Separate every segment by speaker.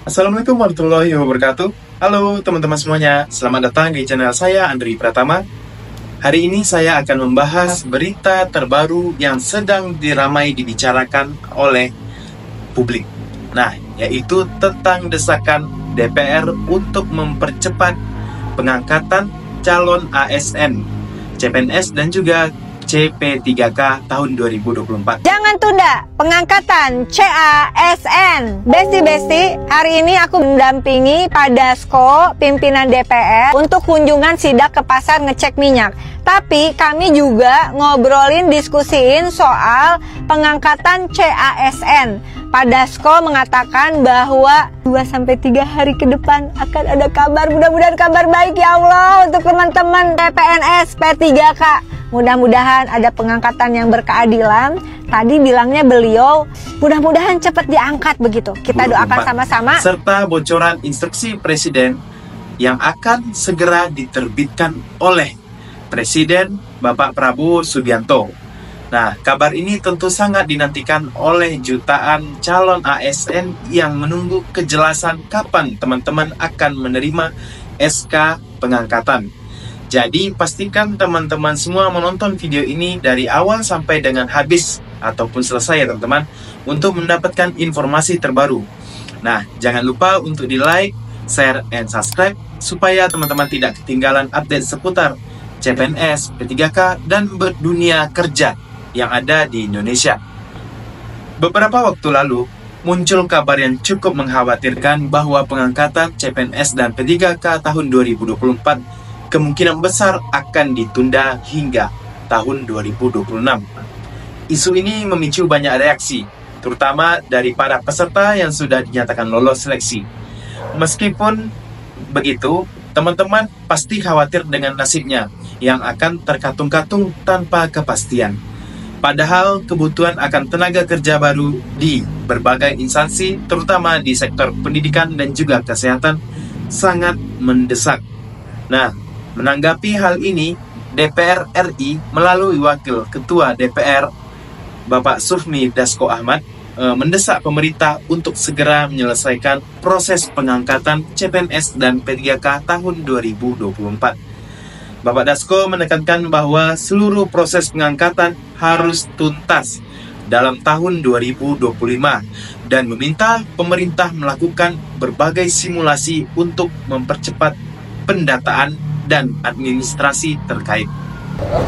Speaker 1: Assalamualaikum warahmatullahi wabarakatuh. Halo teman-teman semuanya, selamat datang di channel saya Andri Pratama. Hari ini saya akan membahas berita terbaru yang sedang diramai dibicarakan oleh publik. Nah, yaitu tentang desakan DPR untuk mempercepat pengangkatan calon ASN, CPNS dan juga CP3K tahun 2024.
Speaker 2: Jangan tunda pengangkatan CASN. Besti-besti, hari ini aku mendampingi Pak Dasko, pimpinan DPR, untuk kunjungan sidak ke pasar ngecek minyak. Tapi kami juga ngobrolin, diskusiin soal pengangkatan CASN. Pak Dasko mengatakan bahwa 2-3 hari ke depan akan ada kabar, mudah-mudahan kabar baik ya Allah untuk teman-teman CPNS P3K. Mudah-mudahan ada pengangkatan yang berkeadilan. Tadi bilangnya beliau mudah-mudahan cepat diangkat begitu. Kita doakan sama-sama.
Speaker 1: Serta bocoran instruksi Presiden yang akan segera diterbitkan oleh Presiden Bapak Prabowo Subianto. Nah, kabar ini tentu sangat dinantikan oleh jutaan calon ASN yang menunggu kejelasan kapan teman-teman akan menerima SK pengangkatan. Jadi pastikan teman-teman semua menonton video ini dari awal sampai dengan habis ataupun selesai ya teman-teman, untuk mendapatkan informasi terbaru. Nah, jangan lupa untuk di like, share, and subscribe supaya teman-teman tidak ketinggalan update seputar CPNS, P3K, dan dunia kerja yang ada di Indonesia. Beberapa waktu lalu muncul kabar yang cukup mengkhawatirkan bahwa pengangkatan CPNS dan P3K tahun 2024 kemungkinan besar akan ditunda hingga tahun 2026. Isu ini memicu banyak reaksi, terutama dari para peserta yang sudah dinyatakan lolos seleksi. Meskipun begitu, teman-teman pasti khawatir dengan nasibnya yang akan terkatung-katung tanpa kepastian. Padahal kebutuhan akan tenaga kerja baru di berbagai instansi, terutama di sektor pendidikan dan juga kesehatan, sangat mendesak. Nah, menanggapi hal ini, DPR RI melalui Wakil Ketua DPR Bapak Sufmi Dasko Ahmad mendesak pemerintah untuk segera menyelesaikan proses pengangkatan CPNS dan P3K tahun 2024. Bapak Dasko menekankan bahwa seluruh proses pengangkatan harus tuntas dalam tahun 2025 dan meminta pemerintah melakukan berbagai simulasi untuk mempercepat pendataan dan administrasi terkait.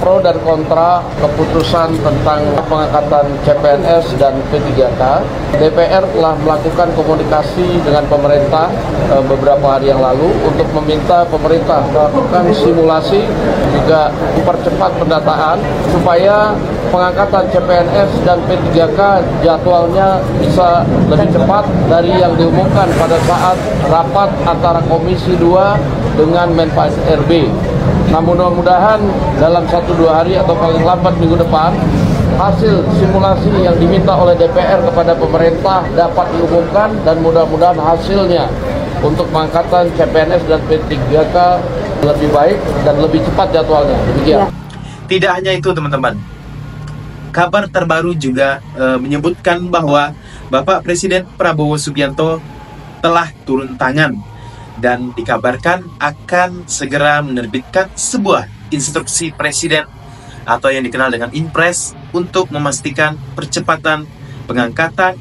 Speaker 3: Pro dan kontra keputusan tentang pengangkatan CPNS dan P3K, DPR telah melakukan komunikasi dengan pemerintah beberapa hari yang lalu untuk meminta pemerintah melakukan simulasi juga mempercepat pendataan supaya pengangkatan CPNS dan P3K jadwalnya bisa lebih cepat dari yang diumumkan pada saat rapat antara Komisi 2 dengan Menpan RB. Nah, mudah-mudahan dalam 1-2 hari atau paling lambat minggu depan, hasil simulasi yang diminta oleh DPR kepada pemerintah dapat diumumkan dan mudah-mudahan hasilnya untuk pengangkatan CPNS dan P3K lebih baik dan lebih cepat jadwalnya. Demikian.
Speaker 1: Tidak hanya itu teman-teman, kabar terbaru juga menyebutkan bahwa Bapak Presiden Prabowo Subianto telah turun tangan dan dikabarkan akan segera menerbitkan sebuah instruksi presiden atau yang dikenal dengan Impres untuk memastikan percepatan pengangkatan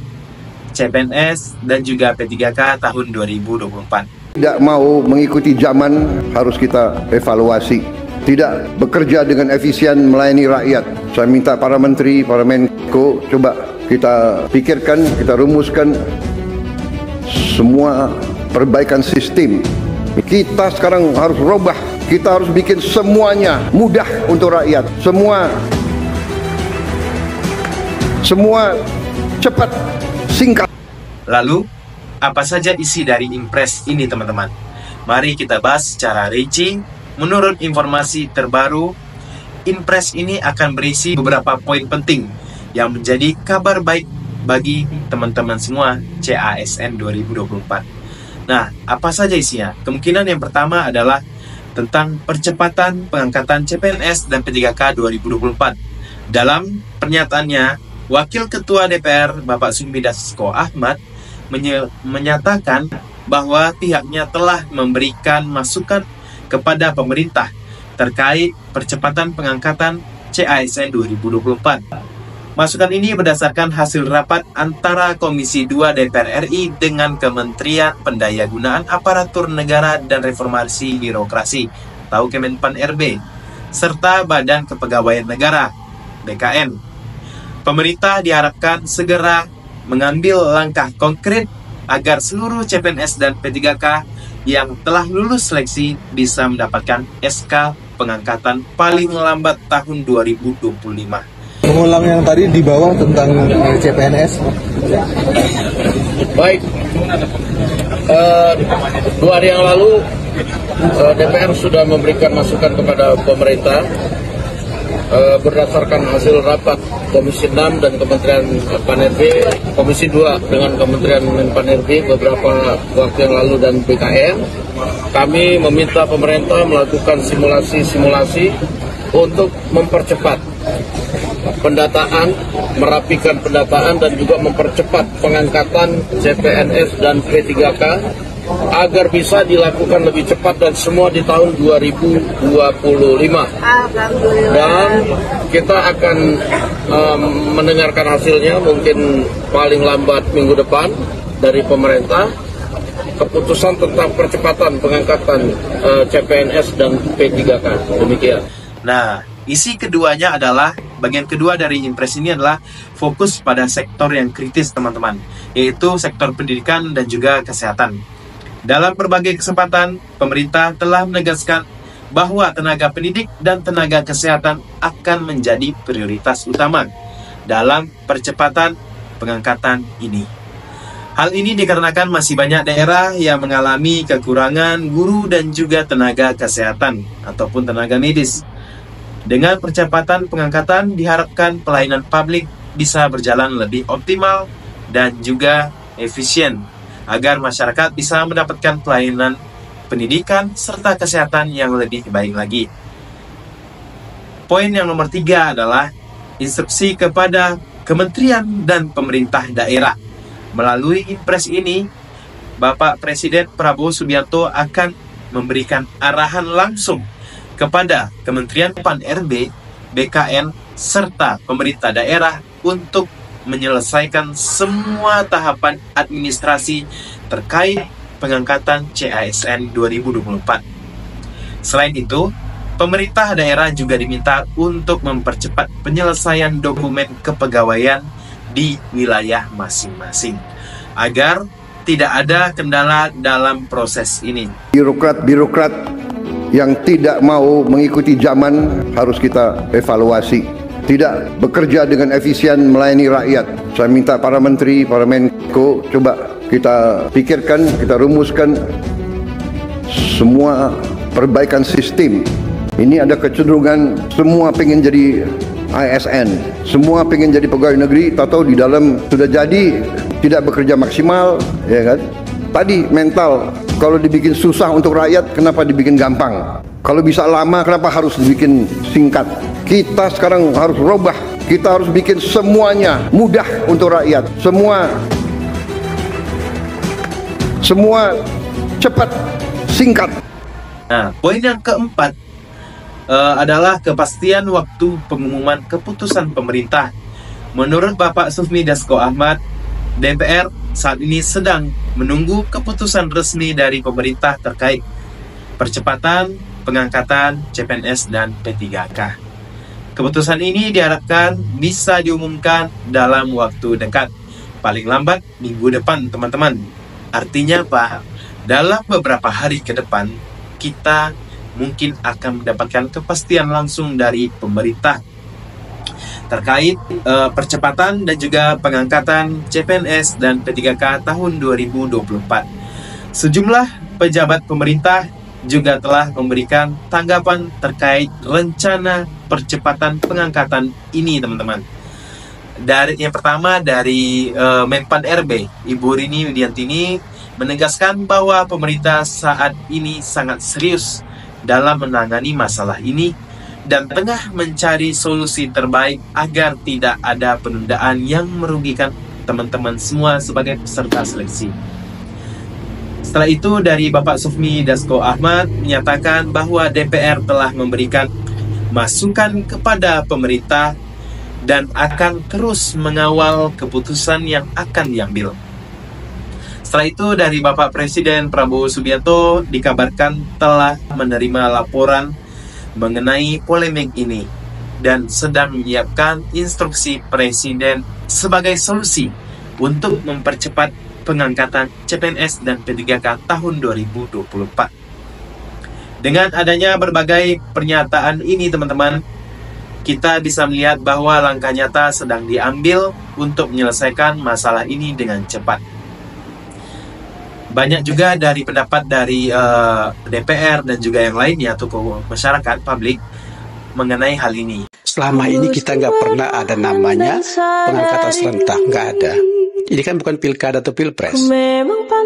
Speaker 1: CPNS dan juga P3K tahun 2024.
Speaker 4: Tidak mau mengikuti zaman, harus kita evaluasi. Tidak bekerja dengan efisien melayani rakyat. Saya minta para menteri, para Menko, coba kita pikirkan, kita rumuskan semua perbaikan sistem. Kita sekarang harus robah. Kita harus bikin semuanya mudah untuk rakyat. Semua cepat, singkat.
Speaker 1: Lalu, apa saja isi dari Impres ini teman-teman? Mari kita bahas secara rinci. Menurut informasi terbaru, Impres ini akan berisi beberapa poin penting yang menjadi kabar baik bagi teman-teman semua CASN 2024. Nah, apa saja isinya? Kemungkinan yang pertama adalah tentang percepatan pengangkatan CPNS dan P3K 2024. Dalam pernyataannya, Wakil Ketua DPR Bapak Sufmi Dasko Ahmad menyatakan bahwa pihaknya telah memberikan masukan kepada pemerintah terkait percepatan pengangkatan CASN 2024. Masukan ini berdasarkan hasil rapat antara Komisi 2 DPR RI dengan Kementerian Pendayagunaan Aparatur Negara dan Reformasi Birokrasi atau Kemenpan RB serta Badan Kepegawaian Negara BKN. Pemerintah diharapkan segera mengambil langkah konkret agar seluruh CPNS dan P3K yang telah lulus seleksi bisa mendapatkan SK pengangkatan paling lambat tahun 2025.
Speaker 5: Mengulang yang tadi di bawah tentang CPNS.
Speaker 3: Baik, 2 hari yang lalu DPR sudah memberikan masukan kepada pemerintah berdasarkan hasil rapat Komisi 6 dan Kementerian Pan-RB, Komisi 2 dengan Kementerian Pan-RB beberapa waktu yang lalu dan BKN. Kami meminta pemerintah melakukan simulasi-simulasi untuk mempercepat pendataan, merapikan pendataan dan juga mempercepat pengangkatan CPNS dan P3K agar bisa dilakukan lebih cepat dan semua di tahun 2025. Dan kita akan mendengarkan hasilnya mungkin paling lambat minggu depan dari pemerintah, keputusan tentang percepatan pengangkatan CPNS dan P3K. Demikian.
Speaker 1: Nah, isi keduanya adalah, bagian kedua dari impres ini adalah fokus pada sektor yang kritis teman-teman, yaitu sektor pendidikan dan juga kesehatan. Dalam berbagai kesempatan, pemerintah telah menegaskan bahwa tenaga pendidik dan tenaga kesehatan akan menjadi prioritas utama dalam percepatan pengangkatan ini. Hal ini dikarenakan masih banyak daerah yang mengalami kekurangan guru dan juga tenaga kesehatan ataupun tenaga medis. Dengan percepatan pengangkatan diharapkan pelayanan publik bisa berjalan lebih optimal dan juga efisien agar masyarakat bisa mendapatkan pelayanan pendidikan serta kesehatan yang lebih baik lagi. Poin yang nomor 3 adalah instruksi kepada kementerian dan pemerintah daerah. Melalui impres ini, Bapak Presiden Prabowo Subianto akan memberikan arahan langsung kepada Kementerian Pan-RB, BKN, serta pemerintah daerah untuk menyelesaikan semua tahapan administrasi terkait pengangkatan CASN 2024. Selain itu, pemerintah daerah juga diminta untuk mempercepat penyelesaian dokumen kepegawaian di wilayah masing-masing agar tidak ada kendala dalam proses ini.
Speaker 4: Birokrat yang tidak mau mengikuti zaman harus kita evaluasi. Tidak bekerja dengan efisien melayani rakyat. Saya minta para menteri, para Menko, coba kita pikirkan, kita rumuskan semua perbaikan sistem. Ini ada kecenderungan semua pengen jadi ASN, semua pengen jadi pegawai negeri, tahu di dalam sudah jadi tidak bekerja maksimal, ya kan? Tadi mental, kalau dibikin susah untuk rakyat, kenapa dibikin gampang? Kalau bisa lama, kenapa harus dibikin singkat? Kita sekarang harus rubah, kita harus bikin semuanya mudah untuk rakyat, semua cepat, singkat.
Speaker 1: Nah, poin yang keempat adalah kepastian waktu pengumuman keputusan pemerintah. Menurut Bapak Sufmi Dasko Ahmad, DPR saat ini sedang menunggu keputusan resmi dari pemerintah terkait percepatan pengangkatan CPNS dan P3K. Keputusan ini diharapkan bisa diumumkan dalam waktu dekat, paling lambat minggu depan teman-teman. Artinya apa? Dalam beberapa hari ke depan, kita mungkin akan mendapatkan kepastian langsung dari pemerintah terkait percepatan dan juga pengangkatan CPNS dan P3K tahun 2024. Sejumlah pejabat pemerintah juga telah memberikan tanggapan terkait rencana percepatan pengangkatan ini, teman-teman. Dari yang pertama dari Menpan RB, Ibu Rini Widiantini menegaskan bahwa pemerintah saat ini sangat serius dalam menangani masalah ini dan tengah mencari solusi terbaik agar tidak ada penundaan yang merugikan teman-teman semua sebagai peserta seleksi. Setelah itu dari Bapak Sufmi Dasko Ahmad menyatakan bahwa DPR telah memberikan masukan kepada pemerintah dan akan terus mengawal keputusan yang akan diambil. Setelah itu dari Bapak Presiden Prabowo Subianto dikabarkan telah menerima laporan mengenai polemik ini dan sedang menyiapkan instruksi Presiden sebagai solusi untuk mempercepat pengangkatan CPNS dan P3K tahun 2024. Dengan adanya berbagai pernyataan ini teman-teman, kita bisa melihat bahwa langkah nyata sedang diambil untuk menyelesaikan masalah ini dengan cepat. Banyak juga dari pendapat dari DPR dan juga yang lainnya, tokoh masyarakat, publik, mengenai hal ini.
Speaker 6: Selama ini kita nggak pernah ada namanya pengangkatan serentak, nggak ada. Ini kan bukan pilkada atau pilpres.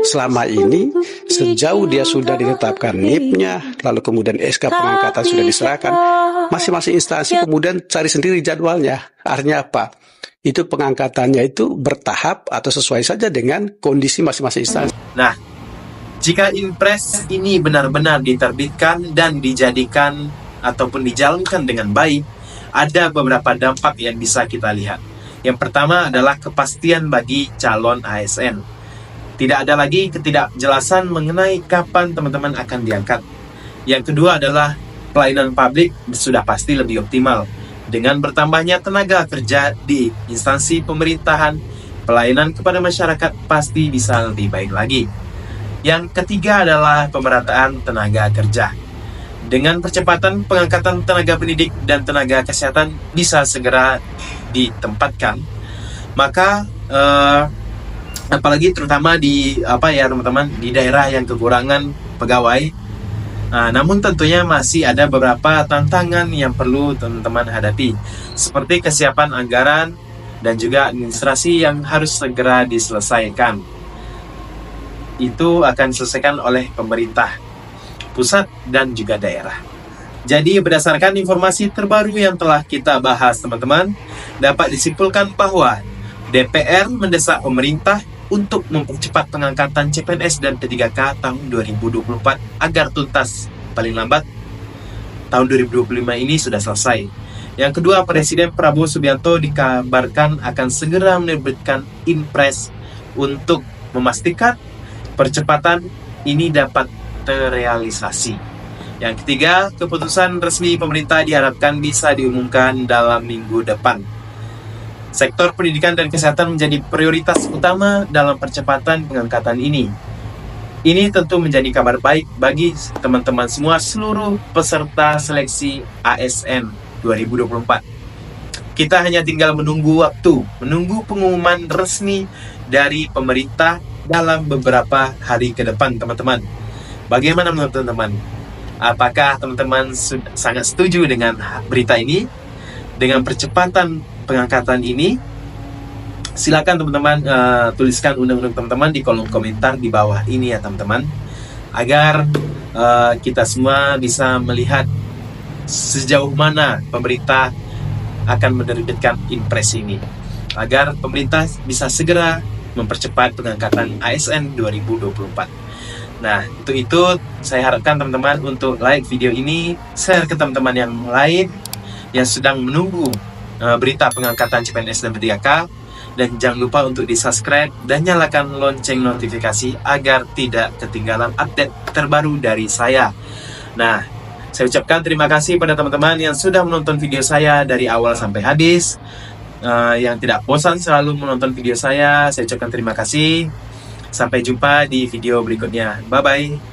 Speaker 6: Selama ini, sejauh dia sudah ditetapkan NIP-nya, lalu kemudian SK pengangkatan sudah diserahkan, masing-masing instansi kemudian cari sendiri jadwalnya. Artinya apa? Itu pengangkatannya itu bertahap atau sesuai saja dengan kondisi masing-masing instansi.
Speaker 1: Nah, jika Inpres ini benar-benar diterbitkan dan dijadikan ataupun dijalankan dengan baik, ada beberapa dampak yang bisa kita lihat. Yang pertama adalah kepastian bagi calon ASN. Tidak ada lagi ketidakjelasan mengenai kapan teman-teman akan diangkat. Yang kedua adalah pelayanan publik sudah pasti lebih optimal. Dengan bertambahnya tenaga kerja di instansi pemerintahan, pelayanan kepada masyarakat pasti bisa lebih baik lagi. Yang ketiga adalah pemerataan tenaga kerja. Dengan percepatan pengangkatan tenaga pendidik dan tenaga kesehatan bisa segera ditempatkan, maka apalagi terutama di teman-teman di daerah yang kekurangan pegawai. Namun tentunya masih ada beberapa tantangan yang perlu teman-teman hadapi, seperti kesiapan anggaran dan juga administrasi yang harus segera diselesaikan. Itu akan diselesaikan oleh pemerintah pusat dan juga daerah. Jadi berdasarkan informasi terbaru yang telah kita bahas teman-teman, dapat disimpulkan bahwa DPR mendesak pemerintah untuk mempercepat pengangkatan CPNS dan P3K tahun 2024 agar tuntas, paling lambat tahun 2025 ini sudah selesai. Yang kedua, Presiden Prabowo Subianto dikabarkan akan segera menerbitkan Inpres untuk memastikan percepatan ini dapat terrealisasi. Yang ketiga, keputusan resmi pemerintah diharapkan bisa diumumkan dalam minggu depan. Sektor pendidikan dan kesehatan menjadi prioritas utama dalam percepatan pengangkatan ini. Ini tentu menjadi kabar baik bagi teman-teman semua seluruh peserta seleksi ASN 2024. Kita hanya tinggal menunggu waktu, menunggu pengumuman resmi dari pemerintah dalam beberapa hari ke depan, teman-teman. Bagaimana menurut teman-teman? Apakah teman-teman sangat setuju dengan berita ini? Dengan percepatan pengangkatan ini? Silakan teman-teman tuliskan undang-undang teman-teman di kolom komentar di bawah ini ya teman-teman, agar kita semua bisa melihat sejauh mana pemerintah akan menerbitkan Inpres ini, agar pemerintah bisa segera mempercepat pengangkatan ASN 2024. Nah, untuk itu saya harapkan teman-teman untuk like video ini, share ke teman-teman yang lain yang sedang menunggu berita pengangkatan CPNS dan P3K, dan jangan lupa untuk di-subscribe dan nyalakan lonceng notifikasi agar tidak ketinggalan update terbaru dari saya. Nah, saya ucapkan terima kasih pada teman-teman yang sudah menonton video saya dari awal sampai habis, yang tidak bosan selalu menonton video saya ucapkan terima kasih. Sampai jumpa di video berikutnya. Bye-bye.